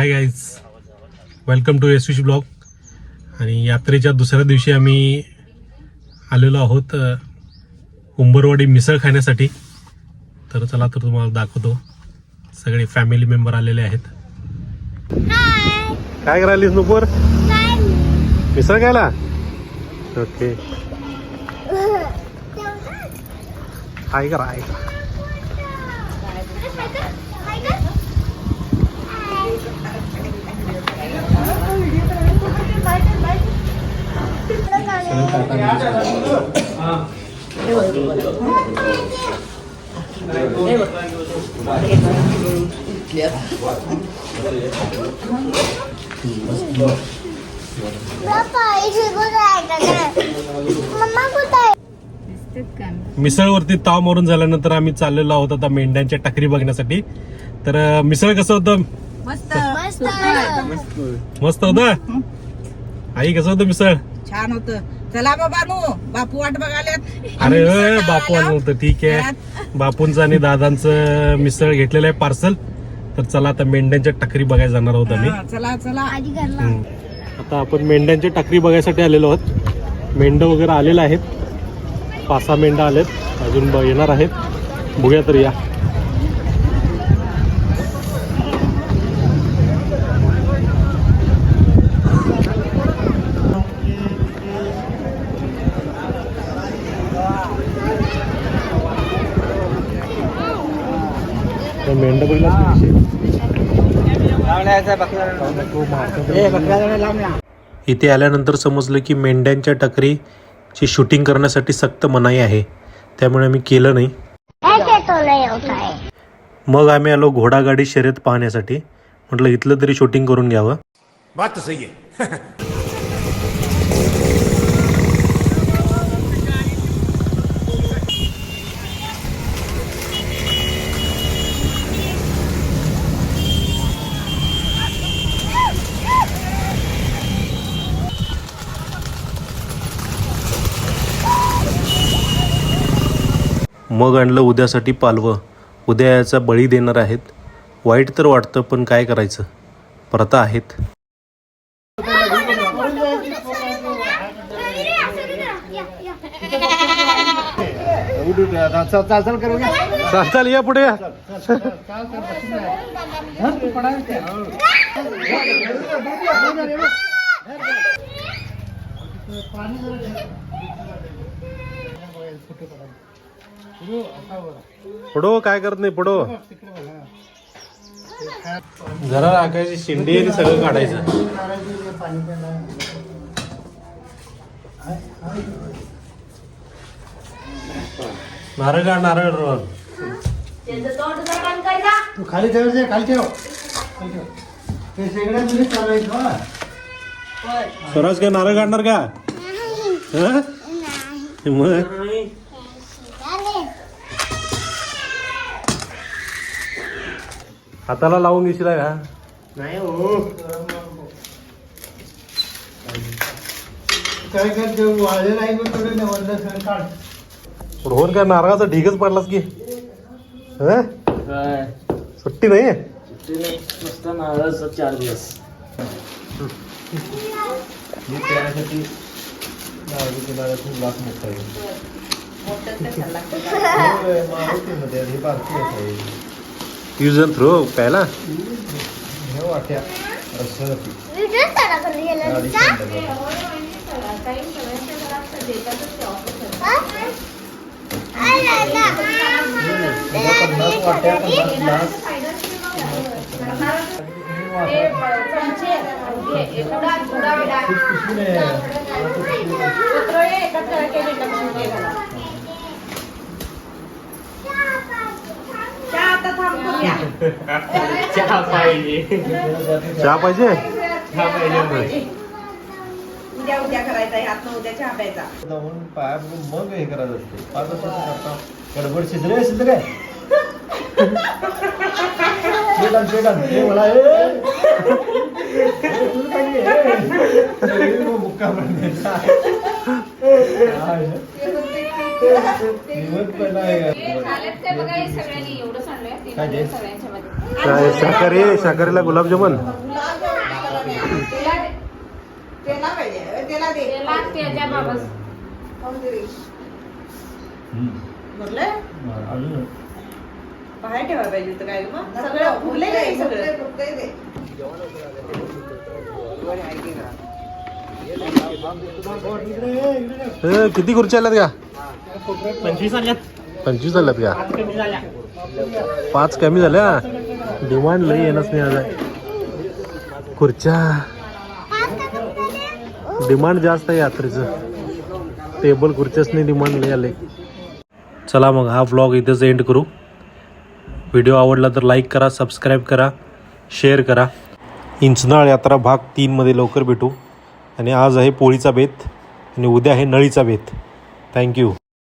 High guys, welcome to एसविश blog. आणि यात्रेच्या दुसऱ्या दिवशी आम्ही आलेलो आहोत उंबरवाडी मिसळ खाण्यासाठी. तर चला तर तुम्हाला दाखवतो. सगळे फॅमिली मेंबर आलेले आहेत. काय करायलीस नुपूर? मिसळ खायला? ओके, हाय करा हाय करा. मिसळवरती ताव मारून झाल्यानंतर आम्ही चाललेलो आहोत आता मेंढ्यांच्या टकरी बघण्यासाठी. तर मिसळ कसं होतं? मस्त मस्त होतं. आई कसं होतं मिसळ? छान होतं. चला बाबा, बापू वाट बघाल्यात. अरे बापू आलं होतं. ठीक आहे, बापूंचं आणि दादांचं मिसळ घेतलेलं आहे पार्सल. तर चला आता मेंढ्यांच्या टकरी बघायला जाणार आहोत आम्ही. चला चला. आता आपण मेंढ्यांच्या टकरी बघायसाठी आलेलो आहोत. मेंढ वगैरे आलेलं आहेत. 5-6 मेंढा आलेत, अजून येणार आहेत. बघूया तर या. मेंढ इथे आल्यानंतर समजलं की मेंढ्यांच्या टकरीची शूटिंग करण्यासाठी सक्त मनाई आहे, त्यामुळे आम्ही केलं नाही. मग आम्ही आलो घोडागाडी शर्यत पाहण्यासाठी. म्हटलं इथलं तरी शूटिंग करून घ्यावं. बात सही है. मग आणलं उद्यासाठी पालवं. उद्या याचा बळी देणार आहेत. वाईट तर वाटतं, पण काय करायचं, प्रथा आहेत. चाल या पुढे या. पुढो काय करत नाही. पुढो जरा राखायची शिंडी आणि सगळं काढायचं. नारळ काढ, नारळ रोल खाली ठेवायचे, खाली ठेव. स्वराज काय नारळ काढणार का? मग हाताला लावून घेशील का? नाही हो, काय करते वाळले नाही मग थोडे नवरलं सण काढ. रोहन काय नारळाचा ढीगच पडलास की? सुट्टी नाही. नुसता नारळाचा 4 दिवस मी त्यासाठी वास मोठा यूज अँड थ्रो प्यायला. वाट्या चहा पाहिजे. चहा पाहिजे. उद्या करायचा, हात उद्या चहा प्यायचा. पाया मग हे करायचं असते. 5 करता गडबड शिजले असेल काय मला मुक्का सगळ्यांनी एवढं सांगलंय. काय शाकाहारीला गुलाबजामुन त्याला पाहिजे त्याला दे म्हटलं बाहेर ठेवायला पाहिजे होतं काय मग सगळं फुगले नाही सगळं किती खुर्च्या आल्यात का 25 आल्यात 25 आल्यात का कमी झाल्या 5 कमी झाल्या डिमांड लई येणंच नाही आज खुर्च्या डिमांड जास्त आहे यात्रेचं टेबल खुर्च्याच नाही डिमांड लई आले चला मग हा व्लॉग इथेच एंड करू व्हिडिओ आवडला तर लाईक करा सबस्क्राईब करा शेअर करा इंचनाळ यात्रा भाग 3 मध्ये लवकर भेटू आणि आज आहे पोळीचा बेत आणि उद्या आहे नळीचा बेत थँक्यू